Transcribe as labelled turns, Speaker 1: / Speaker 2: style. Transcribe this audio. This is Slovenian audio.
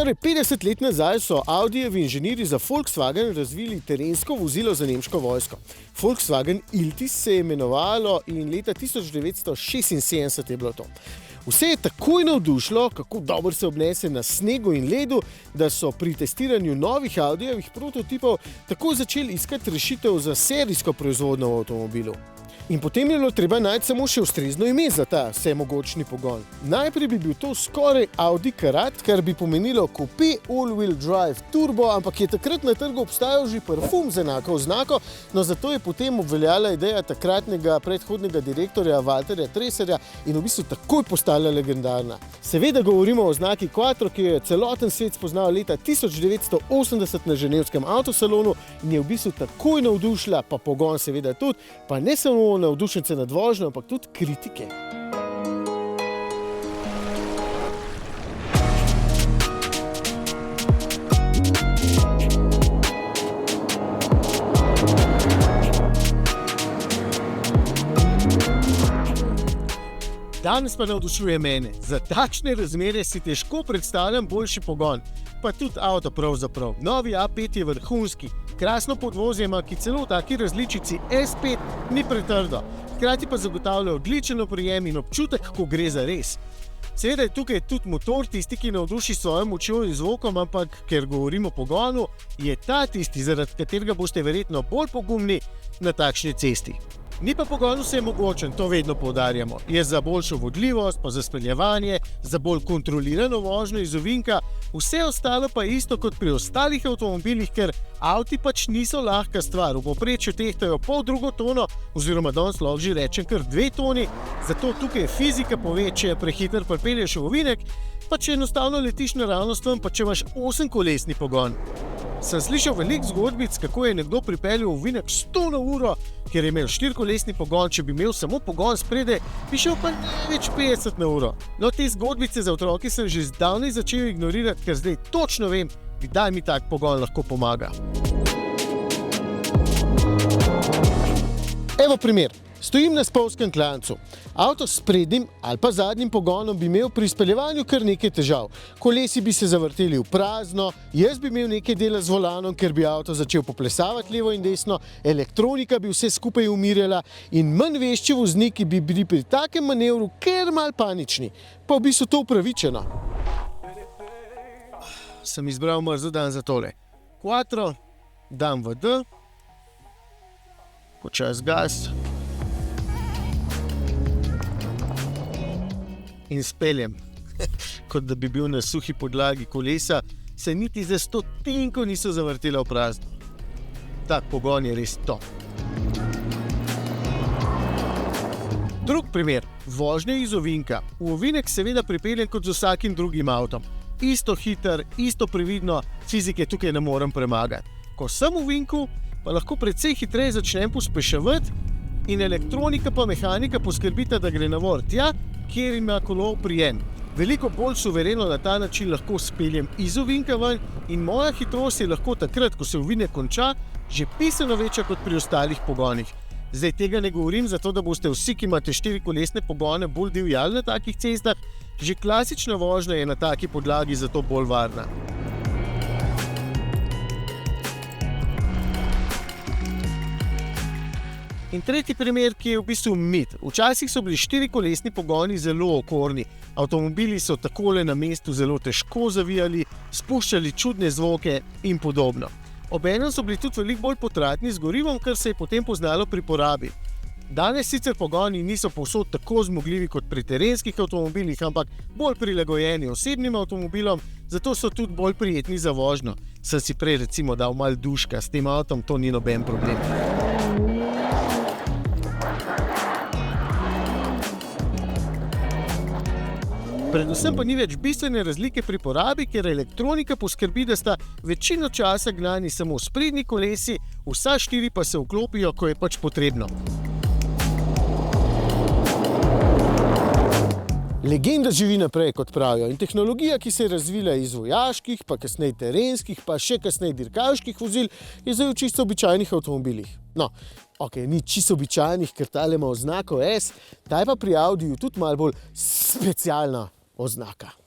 Speaker 1: Skoraj 50 let nazaj so Audijevi inženirji za Volkswagen razvili terensko vozilo za nemško vojsko. Volkswagen Iltis se je imenovalo in leta 1976 je bilo to. Vse je takoj navdušilo, kako dobro se obnese na snegu in ledu, da so pri testiranju novih Audijevih prototipov takoj začeli iskati rešitev za serijsko proizvodnjo v avtomobilu. In potem je bilo treba najti samo še ustrezno ime za ta vsemogočni pogon. Najprej bi bil to skoraj Audi Karat, kar bi pomenilo Coupe All-Wheel Drive Turbo, ampak je takrat na trgu obstajal že parfum z enako oznako, no zato je potem obveljala ideja takratnega predhodnega direktorja Walterja Treserja in v bistvu takoj postala legendarna. Seveda govorimo o oznaki Quattro, ki je celoten svet spoznal leta 1980 na ženevskem avtosalonu in je v bistvu takoj navdušila, pa pogon seveda tudi, pa ne samo navdušence nad vožnjo, ampak tudi kritike. Danes pa navdušuje mene. Za takšne razmere si težko predstavljam boljši pogon. Pa tudi avto pravzaprav. Novi A5 je vrhunski. Krasno podvozje ima, ki celo v taki različici S5 ni pretrdo. Hkrati pa zagotavlja odličen oprijem in občutek, ko gre za res. Seveda je tukaj tudi motor tisti, ki navduši s svojo močjo in zvokom, ampak ker govorimo o pogonu, je ta tisti, zaradi katerega boste verjetno bolj pogumni na takšni cesti. Ni pa pogon vsemogočen, to vedno poudarjamo. Je za boljšo vodljivost, pa za speljevanje, za bolj kontrolirano vožnjo iz ovinka, vse ostalo pa je isto kot pri ostalih avtomobilih, ker avti pač niso lahka stvar. V povprečju tehtajo poldrugo tono, oziroma danes lahko že rečem kar 2 toni, zato tukaj fizika pove, če je prehiter pripelješ v ovinek, pa če enostavno letiš naravnost ven, pa če imaš 8-kolesni pogon. Sem slišal veliko zgodbic, kako je nekdo pripeljal v ovinek 100 na uro, ker je imel 4-kolesni pogon, če bi imel samo pogon spredaj, bi šel pa največ 50 na uro. No, te zgodbice za otroke sem že zdavnaj začel ignorirati, ker zdaj točno vem, kdaj mi tak pogon lahko pomaga. Evo primer. Stojim na spolzkem klancu. Avto s prednjim ali pa zadnjim pogonom bi imel pri speljevanju kar nekaj težav. Kolesi bi se zavrteli v prazno, jaz bi imel nekaj dela z volanom, ker bi avto začel poplesavati levo in desno, elektronika bi vse skupaj umirjala in manj vešči vozniki bi bili pri takem manevru kar malo panični. Pa v bistvu to upravičeno. Sem izbral mrzel dan za tole. Quattro, dam v D, počas gas in speljem. Kot da bi bil na suhi podlagi kolesa, se niti za 100 niso zavrtela v prazno. Tak pogon je res top. Drug primer, vožnja iz ovinka. V ovinek seveda pripeljem kot z vsakim drugim avtom. Isto hiter, isto previdno, fizike tukaj ne morem premagati. Ko sem v ovinku, pa lahko precej hitreje začnem pospeševati in elektronika pa mehanika poskrbita, da gre navor tja, kjer ima kolo oprijem. Veliko bolj suvereno na ta način lahko speljem iz ovinka ven in moja hitrost je lahko takrat, ko se ovinek konča, že bistveno večja kot pri ostalih pogonih. Zdaj tega ne govorim zato, da boste vsi, ki imate 4-kolesne pogone, bolj divjali na takih cestah, že klasična vožnja je na taki podlagi zato bolj varna. In tretji primer, ki je v bistvu mit. Včasih so bili 4-kolesni pogoni zelo okorni. Avtomobili so takole na mestu zelo težko zavijali, spuščali čudne zvoke in podobno. Obenem so bili tudi veliko bolj potratni z gorivom, kar se je potem poznalo pri porabi. Danes sicer pogoni niso povsod tako zmogljivi kot pri terenskih avtomobilih, ampak bolj prilagojeni osebnim avtomobilom, zato so tudi bolj prijetni za vožnjo. Sem si prej recimo dal malo duška, s tem avtom to ni noben problem. Predvsem pa ni več bistvene razlike pri porabi, ker elektronika poskrbi, da sta večino časa gnani samo sprednji kolesi, vsa 4 pa se vklopijo, ko je pač potrebno. Legenda živi naprej, kot pravijo, in tehnologija, ki se je razvila iz vojaških, pa kasneje terenskih, pa še kasneje dirkaških vozil, je zdaj v čisto običajnih avtomobilih. No, ni čisto običajnih, ker tale ima oznako S, ta je pa pri Audiju tudi malo bolj specialna oznaka.